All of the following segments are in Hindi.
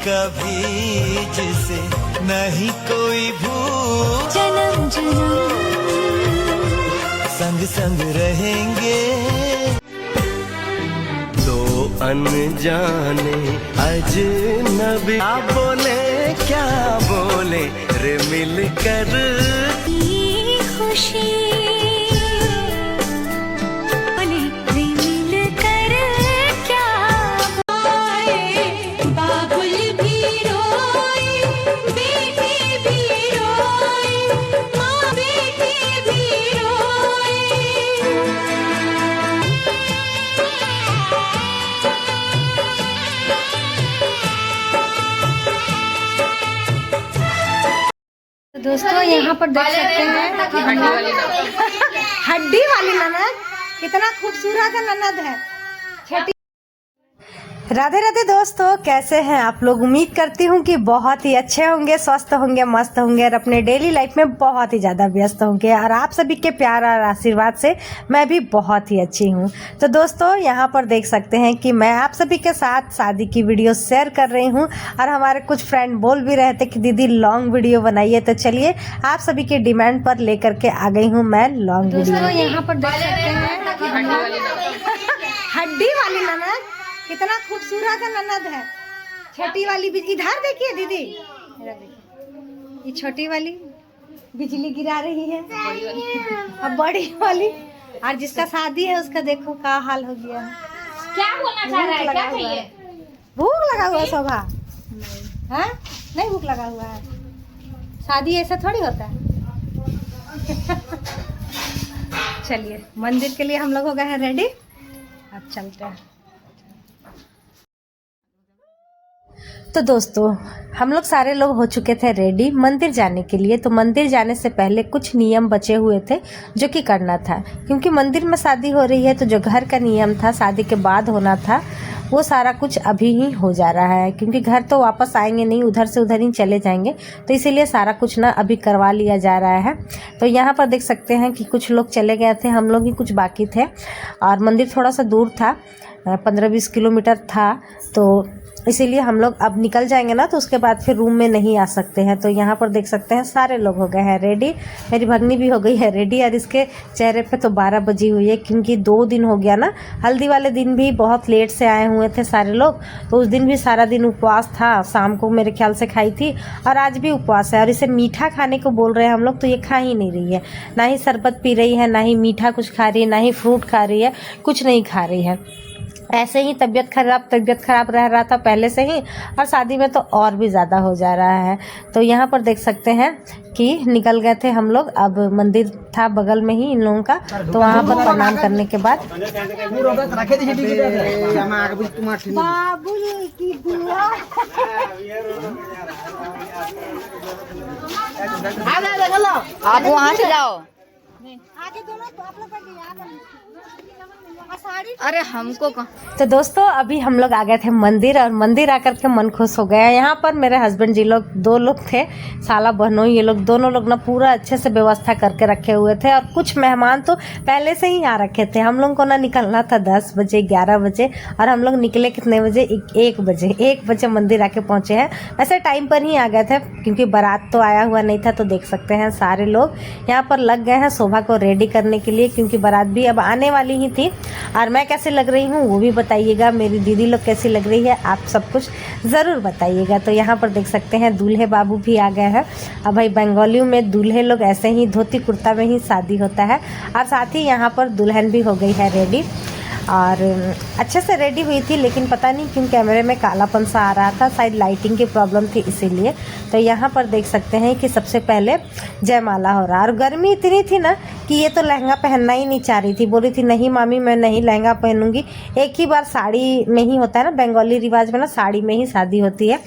कभी जिसे नहीं कोई भूल, जन्म जन्म संग संग रहेंगे दो अनजाने अजनबी। क्या बोले क्या बोले रे मिलकर ये खुशी बोले रे मिलकर क्या आए। बाबुल भी रोए, बेटे भी रोए, माँ बेटे भी रोए। दोस्तों यहाँ पर देख सकते हैं कि हड्डी वाली ननद कितना खूबसूरत है ननद है छोटी। राधे राधे दोस्तों, कैसे हैं आप लोग? उम्मीद करती हूँ कि बहुत ही अच्छे होंगे, स्वस्थ होंगे, मस्त होंगे और अपने डेली लाइफ में बहुत ही ज़्यादा व्यस्त होंगे। और आप सभी के प्यार और आशीर्वाद से मैं भी बहुत ही अच्छी हूँ। तो दोस्तों यहाँ पर देख सकते हैं कि मैं आप सभी के साथ शादी की वीडियो शेयर कर रही हूँ और हमारे कुछ फ्रेंड बोल भी रहे थे कि दीदी लॉन्ग वीडियो बनाइए। तो चलिए आप सभी के डिमांड पर लेकर के आ गई हूँ मैं लॉन्ग वीडियो। यहाँ पर देख सकते हैं कि हड्डी वाली ननद कितना खूबसूरत है ननद है छोटी वाली। इधर देखिए दीदी, ये छोटी वाली बिजली गिरा रही है अब बड़ी वाली। और जिसका शादी है उसका देखो क्या हाल हो गया है। क्या बोलना चाह रहा है? क्या चाहिए? भूख लगा हुआ है शोभा? हाँ नहीं भूख लगा हुआ है। शादी ऐसा थोड़ी होता है। चलिए मंदिर के लिए हम लोग हो गए हैं रेडी, अब चलते हैं। तो दोस्तों हम लोग सारे लोग हो चुके थे रेडी मंदिर जाने के लिए। तो मंदिर जाने से पहले कुछ नियम बचे हुए थे जो कि करना था, क्योंकि मंदिर में शादी हो रही है। तो जो घर का नियम था शादी के बाद होना था वो सारा कुछ अभी ही हो जा रहा है, क्योंकि घर तो वापस आएंगे नहीं, उधर से उधर ही चले जाएंगे। तो इसीलिए सारा कुछ ना अभी करवा लिया जा रहा है। तो यहाँ पर देख सकते हैं कि कुछ लोग चले गए थे, हम लोग ही कुछ बाकी थे। और मंदिर थोड़ा सा दूर था, 15-20 किलोमीटर था। तो इसीलिए हम लोग अब निकल जाएंगे ना, तो उसके बाद फिर रूम में नहीं आ सकते हैं। तो यहाँ पर देख सकते हैं सारे लोग हो गए हैं रेडी। मेरी भगनी भी हो गई है रेडी और इसके चेहरे पे तो 12 बजी हुई है, क्योंकि 2 दिन हो गया ना। हल्दी वाले दिन भी बहुत लेट से आए हुए थे सारे लोग, तो उस दिन भी सारा दिन उपवास था। शाम को मेरे ख्याल से खाई थी और आज भी उपवास है। और इसे मीठा खाने को बोल रहे हैं हम लोग, तो ये खा ही नहीं रही है, ना ही शरबत पी रही है, ना ही मीठा कुछ खा रही है, ना ही फ्रूट खा रही है, कुछ नहीं खा रही है। ऐसे ही तबीयत खराब रह रहा था पहले से ही, और शादी में तो और भी ज़्यादा हो जा रहा है। तो यहाँ पर देख सकते हैं कि निकल गए थे हम लोग। अब मंदिर था बगल में ही इन लोगों का, तो वहाँ पर प्रणाम करने के बाद बाबुल की बुआ आप वहाँ से जाओ। आगे दोनों आप लोग अरे हमको कहाँ? तो दोस्तों अभी हम लोग आ गए थे मंदिर, और मंदिर आकर के मन खुश हो गया। यहाँ पर मेरे हस्बैंड जी लोग 2 लोग थे, साला बहनों, ये लोग दोनों लोग ना पूरा अच्छे से व्यवस्था करके रखे हुए थे। और कुछ मेहमान तो पहले से ही आ रखे थे। हम लोग को ना निकलना था 10 बजे 11 बजे, और हम लोग निकले कितने बजे? 1 बजे मंदिर आके पहुँचे हैं। वैसे टाइम पर ही आ गए थे, क्योंकि बारात तो आया हुआ नहीं था। तो देख सकते हैं सारे लोग यहाँ पर लग गए हैं शोभा को रेडी करने के लिए, क्योंकि बारात भी अब आने वाली ही थी। और मैं कैसे लग रही हूँ वो भी बताइएगा, मेरी दीदी लोग कैसी लग रही है आप सब कुछ ज़रूर बताइएगा। तो यहाँ पर देख सकते हैं दूल्हे बाबू भी आ गए हैं। अब भाई बंगालियों में दूल्हे लोग ऐसे ही धोती कुर्ता में ही शादी होता है। और साथ ही यहाँ पर दुल्हन भी हो गई है रेडी, और अच्छे से रेडी हुई थी, लेकिन पता नहीं क्यों कैमरे में कालापन सा आ रहा था, शायद लाइटिंग की प्रॉब्लम थी इसीलिए। तो यहाँ पर देख सकते हैं कि सबसे पहले जयमाला हो रहा। और गर्मी इतनी थी ना कि ये तो लहंगा पहनना ही नहीं चाह रही थी, बोल रही थी नहीं मामी मैं नहीं लहंगा पहनूंगी, एक ही बार साड़ी में ही होता है ना, बंगाली रिवाज में ना साड़ी में ही शादी होती है।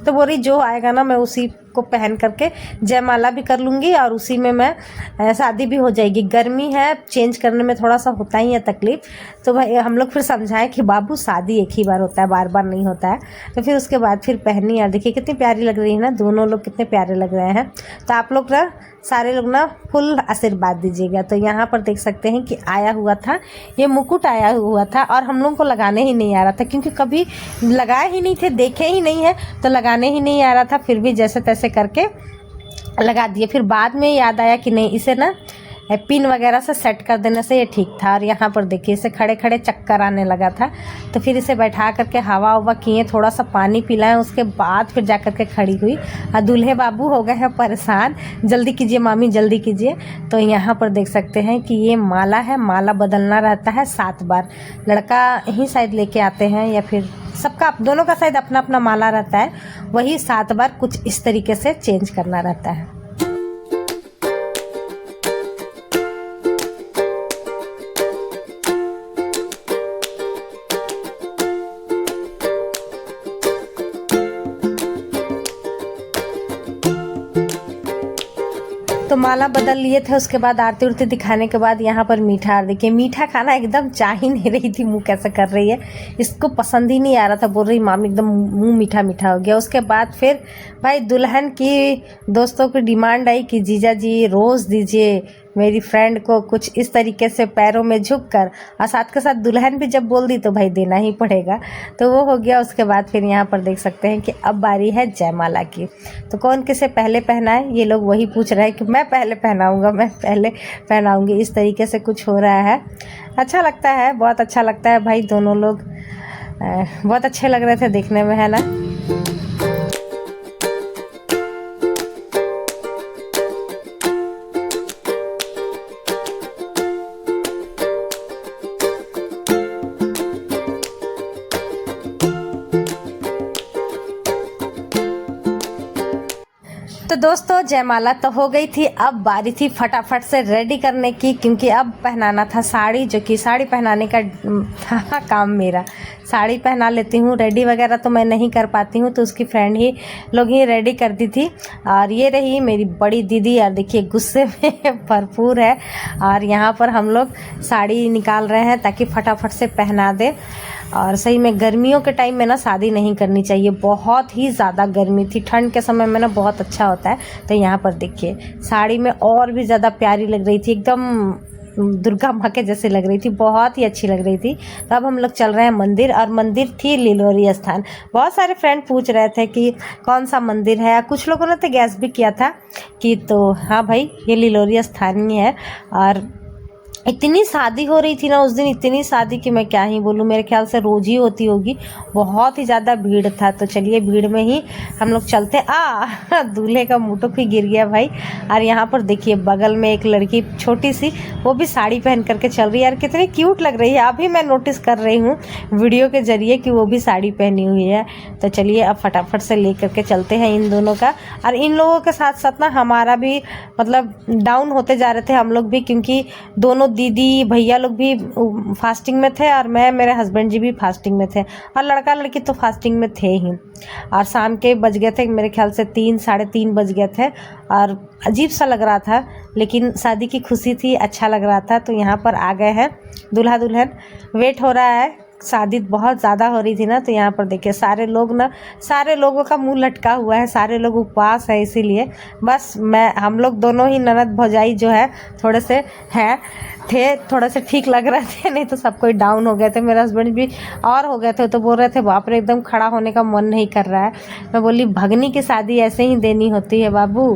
तो बोल रही जो आएगा ना मैं उसी को पहन करके जयमाला भी कर लूँगी और उसी में मैं शादी भी हो जाएगी। गर्मी है, चेंज करने में थोड़ा सा होता ही है तकलीफ। तो भाई हम लोग फिर समझाएं कि बाबू शादी एक ही बार होता है, बार बार नहीं होता है। तो फिर उसके बाद फिर पहनी यार, देखिए कितनी प्यारी लग रही है ना, दोनों लोग कितने प्यारे लग रहे हैं। तो आप लोग ना सारे लोग ना फुल आशीर्वाद दीजिएगा। तो यहाँ पर देख सकते हैं कि आया हुआ था, ये मुकुट आया हुआ था और हम लोग को लगाने ही नहीं आ रहा था, क्योंकि कभी लगाए ही नहीं थे, देखे ही नहीं है, तो लगाने ही नहीं आ रहा था। फिर भी जैसे तैसे करके लगा दिए। फिर बाद में याद आया कि नहीं, इसे ना पिन वगैरह से सेट कर देने से ये ठीक था। और यहाँ पर देखिए इसे खड़े खड़े चक्कर आने लगा था, तो फिर इसे बैठा करके हवा उवा किए, थोड़ा सा पानी पिलाएं, उसके बाद फिर जा कर के खड़ी हुई। और दूल्हे बाबू हो गए हैं परेशान, जल्दी कीजिए मामी जल्दी कीजिए। तो यहाँ पर देख सकते हैं कि ये माला है, माला बदलना रहता है 7 बार। लड़का ही शायद लेके आते हैं या फिर सबका, दोनों का शायद अपना अपना माला रहता है, वही 7 बार कुछ इस तरीके से चेंज करना रहता है। तो माला बदल लिए थे, उसके बाद आरती उरती दिखाने के बाद यहाँ पर मीठा, देखिए मीठा खाना एकदम चाह ही नहीं रही थी, मुंह कैसे कर रही है, इसको पसंद ही नहीं आ रहा था, बोल रही मामी एकदम मुंह मीठा मीठा हो गया। उसके बाद फिर भाई दुल्हन की दोस्तों की डिमांड आई कि जीजा जी रोज़ दीजिए मेरी फ्रेंड को कुछ इस तरीके से पैरों में झुककर, और साथ के साथ दुल्हन भी जब बोल दी तो भाई देना ही पड़ेगा। तो वो हो गया। उसके बाद फिर यहाँ पर देख सकते हैं कि अब बारी है जयमाला की। तो कौन किसे पहले पहनाए, ये लोग वही पूछ रहे हैं कि मैं पहले पहनाऊँगा, मैं पहले पहनाऊँगी, इस तरीके से कुछ हो रहा है। अच्छा लगता है, बहुत अच्छा लगता है भाई, दोनों लोग बहुत अच्छे लग रहे थे देखने में, है ना। तो दोस्तों जयमाला तो हो गई थी, अब बारी थी फटाफट से रेडी करने की, क्योंकि अब पहनाना था साड़ी, जो कि साड़ी पहनाने का था काम मेरा। साड़ी पहना लेती हूँ, रेडी वगैरह तो मैं नहीं कर पाती हूँ, तो उसकी फ्रेंड ही लोग ही रेडी करती थी। और ये रही मेरी बड़ी दीदी, और देखिए गुस्से में भरपूर है। और यहाँ पर हम लोग साड़ी निकाल रहे हैं ताकि फटाफट से पहना दे। और सही में गर्मियों के टाइम में ना शादी नहीं करनी चाहिए, बहुत ही ज़्यादा गर्मी थी, ठंड के समय में ना बहुत अच्छा होता है। तो यहाँ पर देखिए साड़ी में और भी ज़्यादा प्यारी लग रही थी, एकदम दुर्गा माँ के जैसे लग रही थी, बहुत ही अच्छी लग रही थी। तो अब हम लोग चल रहे हैं मंदिर, और मंदिर थी लिलोरी स्थान। बहुत सारे फ्रेंड पूछ रहे थे कि कौन सा मंदिर है, कुछ लोगों ने तो गैस भी किया था कि, तो हाँ भाई ये लिलोरी स्थान ही है। और इतनी शादी हो रही थी ना उस दिन, इतनी शादी कि मैं क्या ही बोलूँ, मेरे ख्याल से रोज़ ही होती होगी, बहुत ही ज़्यादा भीड़ था। तो चलिए भीड़ में ही हम लोग चलते। दूल्हे का मुटुक ही गिर गया भाई। और यहाँ पर देखिए बगल में एक लड़की छोटी सी, वो भी साड़ी पहन करके चल रही है, यार कितनी क्यूट लग रही है। अभी मैं नोटिस कर रही हूँ वीडियो के जरिए कि वो भी साड़ी पहनी हुई है। तो चलिए अब फटाफट से ले करके चलते हैं इन दोनों का। और इन लोगों के साथ साथ ना हमारा भी मतलब डाउन होते जा रहे थे हम लोग भी, क्योंकि दोनों दीदी भैया लोग भी फास्टिंग में थे, और मैं, मेरे हस्बैंड जी भी फास्टिंग में थे, और लड़का लड़की तो फास्टिंग में थे ही। और शाम के बज गए थे मेरे ख्याल से 3 साढ़े 3 बज गए थे, और अजीब सा लग रहा था, लेकिन शादी की खुशी थी, अच्छा लग रहा था। तो यहाँ पर आ गए हैं दूल्हा दुल्हन, वेट हो रहा है, शादी बहुत ज़्यादा हो रही थी ना। तो यहाँ पर देखिए सारे लोग ना, सारे लोगों का मुंह लटका हुआ है, सारे लोग उपवास है, इसीलिए बस हम लोग दोनों ही ननद भौजाई जो है थोड़े से हैं थे, थोड़े से ठीक लग रहे थे, नहीं तो सब कोई डाउन हो गए थे। मेरे हस्बैंड भी और हो गए थे, तो बोल रहे थे बाप रे एकदम खड़ा होने का मन नहीं कर रहा है। मैं बोली भगनी की शादी ऐसे ही देनी होती है बाबू,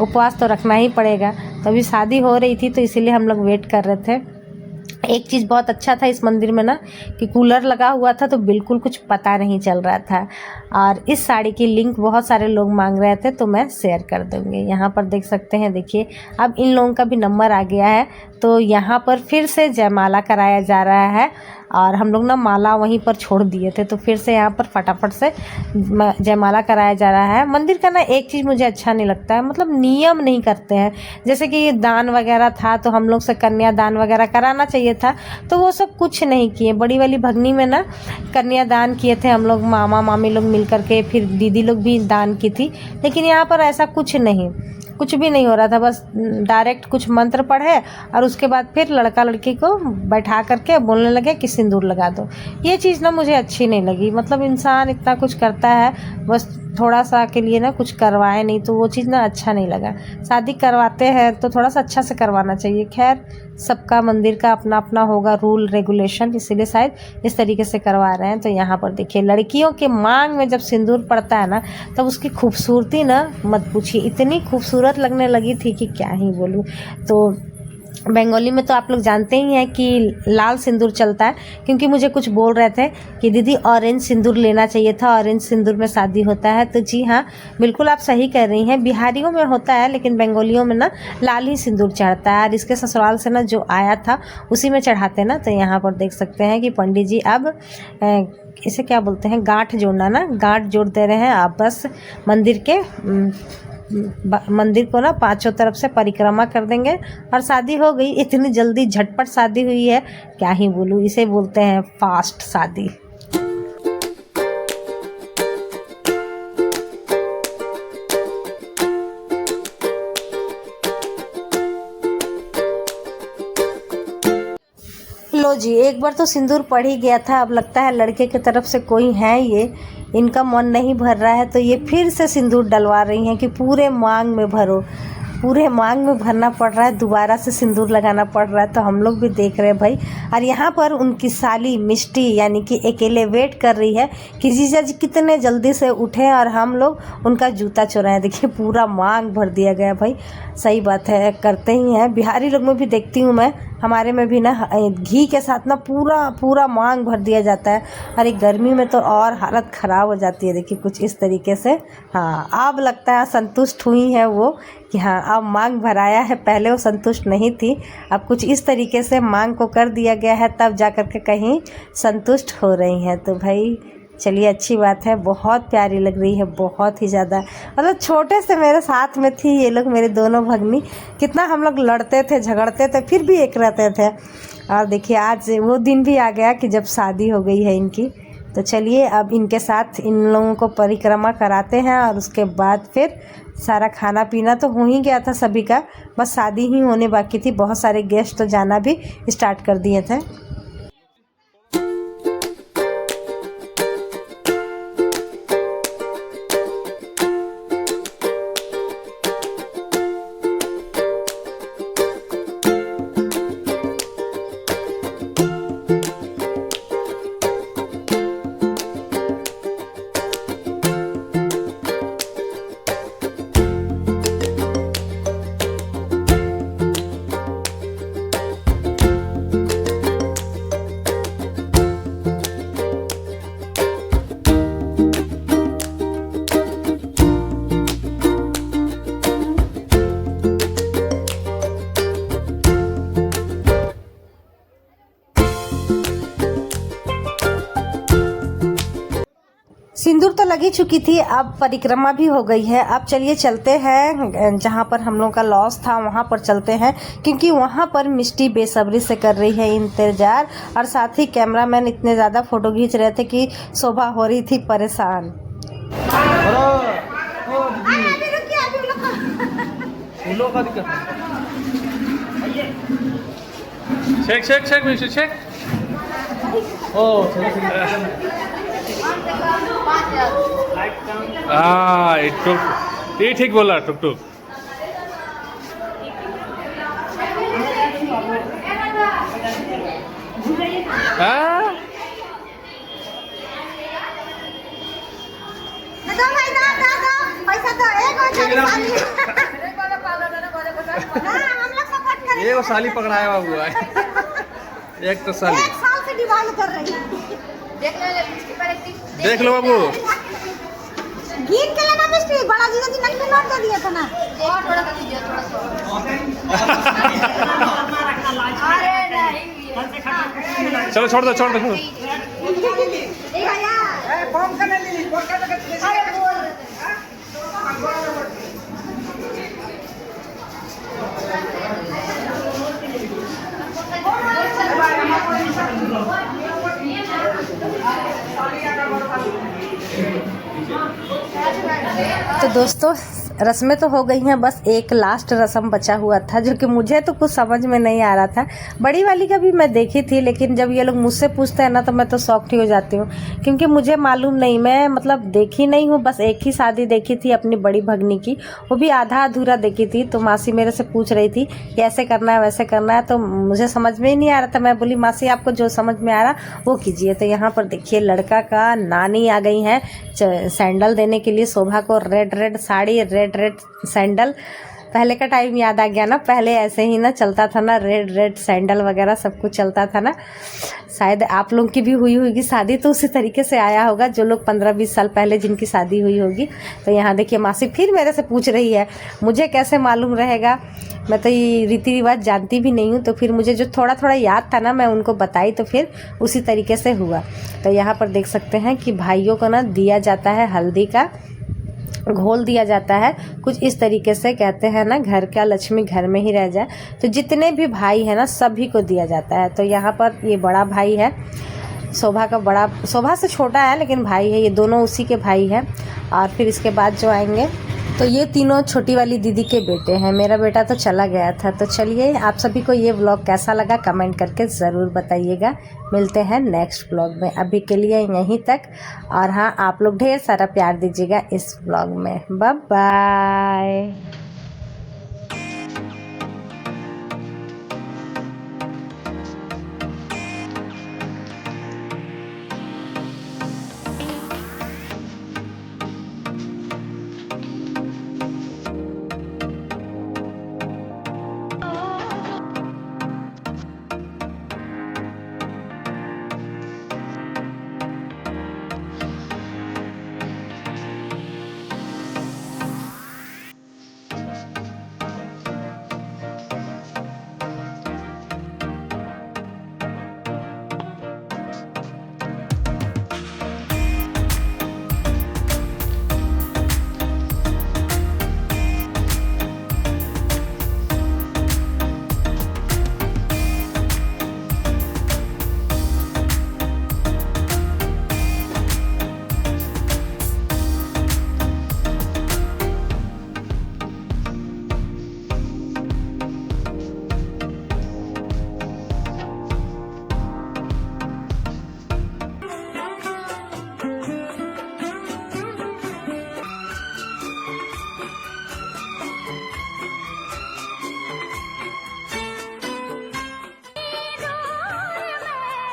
उपवास तो रखना ही पड़ेगा। तो अभी शादी हो रही थी तो इसीलिए हम लोग वेट कर रहे थे। एक चीज़ बहुत अच्छा था इस मंदिर में ना कि कूलर लगा हुआ था, तो बिल्कुल कुछ पता नहीं चल रहा था। और इस साड़ी की लिंक बहुत सारे लोग मांग रहे थे, तो मैं शेयर कर दूँगी। यहाँ पर देख सकते हैं, देखिए अब इन लोगों का भी नंबर आ गया है। तो यहाँ पर फिर से जयमाला कराया जा रहा है, और हम लोग ना माला वहीं पर छोड़ दिए थे, तो फिर से यहाँ पर फटाफट से जयमाला कराया जा रहा है। मंदिर का ना एक चीज़ मुझे अच्छा नहीं लगता है, मतलब नियम नहीं करते हैं। जैसे कि ये दान वगैरह था, तो हम लोग से कन्यादान वगैरह कराना चाहिए था, तो वो सब कुछ नहीं किए। बड़ी वाली भगनी में ना कन्यादान किए थे हम लोग, मामा मामी लोग मिल करके, फिर दीदी लोग भी दान की थी, लेकिन यहाँ पर ऐसा कुछ नहीं। कुछ भी नहीं हो रहा था, बस डायरेक्ट कुछ मंत्र पढ़े और उसके बाद फिर लड़का लड़की को बैठा करके बोलने लगे कि सिंदूर लगा दो। ये चीज़ ना मुझे अच्छी नहीं लगी। मतलब इंसान इतना कुछ करता है, बस थोड़ा सा के लिए ना कुछ करवाए नहीं, तो वो चीज़ ना अच्छा नहीं लगा। शादी करवाते हैं तो थोड़ा सा अच्छा से करवाना चाहिए। खैर, सबका मंदिर का अपना अपना होगा रूल रेगुलेशन, इसीलिए शायद इस तरीके से करवा रहे हैं। तो यहाँ पर देखिए, लड़कियों के मांग में जब सिंदूर पड़ता है ना, तब उसकी खूबसूरती ना मत पूछिए, इतनी खूबसूरत लगने लगी थी कि क्या ही बोलूँ। तो बंगाली में तो आप लोग जानते ही हैं कि लाल सिंदूर चलता है, क्योंकि मुझे कुछ बोल रहे थे कि दीदी ऑरेंज सिंदूर लेना चाहिए था, ऑरेंज सिंदूर में शादी होता है। तो जी हाँ, बिल्कुल आप सही कह रही हैं, बिहारियों में होता है, लेकिन बंगालियों में ना लाल ही सिंदूर चढ़ता है। और इसके ससुराल से ना जो आया था उसी में चढ़ाते ना। तो यहाँ पर देख सकते हैं कि पंडित जी अब इसे क्या बोलते हैं, गांठ जोड़ना ना, गांठ जोड़ दे रहे हैं। आप बस मंदिर को ना पांचों तरफ से परिक्रमा कर देंगे और शादी हो गई। इतनी जल्दी झटपट शादी हुई है, क्या ही बोलूँ, इसे बोलते हैं फास्ट शादी। लो जी, एक बार तो सिंदूर पड़ ही गया था। अब लगता है लड़के की तरफ से कोई है, ये इनका मन नहीं भर रहा है, तो ये फिर से सिंदूर डलवा रही हैं कि पूरे मांग में भरो। पूरे मांग में भरना पड़ रहा है, दोबारा से सिंदूर लगाना पड़ रहा है। तो हम लोग भी देख रहे हैं भाई। और यहाँ पर उनकी साली मिष्टी यानी कि अकेले वेट कर रही है कि जीजा जी कितने जल्दी से उठे और हम लोग उनका जूता चुराएं। देखिए, पूरा मांग भर दिया गया भाई। सही बात है, करते ही हैं। बिहारी लोग में भी देखती हूँ मैं, हमारे में भी ना घी के साथ ना पूरा मांग भर दिया जाता है। और एक गर्मी में तो और हालत ख़राब हो जाती है। देखिए, कुछ इस तरीके से। हाँ, अब लगता है संतुष्ट हुई है वो कि हाँ अब मांग भराया है। पहले वो संतुष्ट नहीं थी, अब कुछ इस तरीके से मांग को कर दिया गया है, तब जा कर के कहीं संतुष्ट हो रही हैं। तो भाई चलिए, अच्छी बात है। बहुत प्यारी लग रही है, बहुत ही ज़्यादा। मतलब छोटे से मेरे साथ में थी ये लोग, मेरे दोनों भगनी। कितना हम लोग लड़ते थे, झगड़ते थे, फिर भी एक रहते थे। और देखिए, आज वो दिन भी आ गया कि जब शादी हो गई है इनकी। तो चलिए, अब इनके साथ इन लोगों को परिक्रमा कराते हैं और उसके बाद फिर सारा खाना पीना तो हो ही गया था सभी का, बस शादी ही होने बाकी थी। बहुत सारे गेस्ट तो जाना भी स्टार्ट कर दिए थे। सिंदूर तो लगी चुकी थी, अब परिक्रमा भी हो गई है। अब चलिए चलते हैं जहाँ पर हम लोग का लॉस था, वहाँ पर चलते हैं, क्योंकि वहाँ पर मिष्टी बेसब्री से कर रही है इंतजार। और साथ ही कैमरामैन इतने ज़्यादा फ़ोटो खींच रहे थे कि शोभा हो रही थी परेशान। check. Oh, it took. ये ठीक बोला, टुक। हाँ? ये वो साली पकड़ाया बाबू है। एक तो साली। एक साल से डिमांड कर रही है। देख लो बाबू। गिन के लेना मिस्त्री, बड़ा जीजा जी नकली नोट दे दिया था ना। और थोड़ा सा दीजिए, थोड़ा सा। चलो छोड़ दो। तो दोस्तों रस्में तो हो गई हैं, बस एक लास्ट रस्म बचा हुआ था जो कि मुझे तो कुछ समझ में नहीं आ रहा था। बड़ी वाली का भी मैं देखी थी, लेकिन जब ये लोग मुझसे पूछते हैं ना तो मैं तो शॉक्ड ही हो जाती हूँ, क्योंकि मुझे मालूम नहीं, मैं मतलब देखी नहीं हूँ। बस एक ही शादी देखी थी अपनी बड़ी भगनी की, वो भी आधा अधूरा देखी थी। तो मासी मेरे से पूछ रही थी कि ऐसे करना है वैसे करना है, तो मुझे समझ में ही नहीं आ रहा था। मैं बोली मासी आपको जो समझ में आ रहा वो कीजिए। तो यहाँ पर देखिए लड़का का नानी आ गई हैं सैंडल देने के लिए शोभा को। Red sari, red sandal. पहले का टाइम याद आ गया ना, पहले ऐसे ही ना चलता था ना, रेड सैंडल वगैरह सब कुछ चलता था ना। शायद आप लोगों की भी हुई होगी शादी, तो उसी तरीके से आया होगा, जो लोग 15-20 साल पहले जिनकी शादी हुई होगी। तो यहाँ देखिए मासी फिर मेरे से पूछ रही है, मुझे कैसे मालूम रहेगा, मैं तो ये रीति रिवाज जानती भी नहीं हूँ। तो फिर मुझे जो थोड़ा थोड़ा याद था ना मैं उनको बताई, तो फिर उसी तरीके से हुआ। तो यहाँ पर देख सकते हैं कि भाइयों को ना दिया जाता है हल्दी का घोल दिया जाता है, कुछ इस तरीके से कहते हैं ना, घर का लक्ष्मी घर में ही रह जाए। तो जितने भी भाई हैं ना सभी को दिया जाता है। तो यहाँ पर ये बड़ा भाई है, शोभा का बड़ा, शोभा से छोटा है लेकिन भाई है, ये दोनों उसी के भाई हैं। और फिर इसके बाद जो आएंगे तो ये तीनों छोटी वाली दीदी के बेटे हैं। मेरा बेटा तो चला गया था। तो चलिए आप सभी को ये व्लॉग कैसा लगा कमेंट करके ज़रूर बताइएगा। मिलते हैं नेक्स्ट व्लॉग में, अभी के लिए यहीं तक। और हाँ, आप लोग ढेर सारा प्यार दीजिएगा इस व्लॉग में। Bye bye.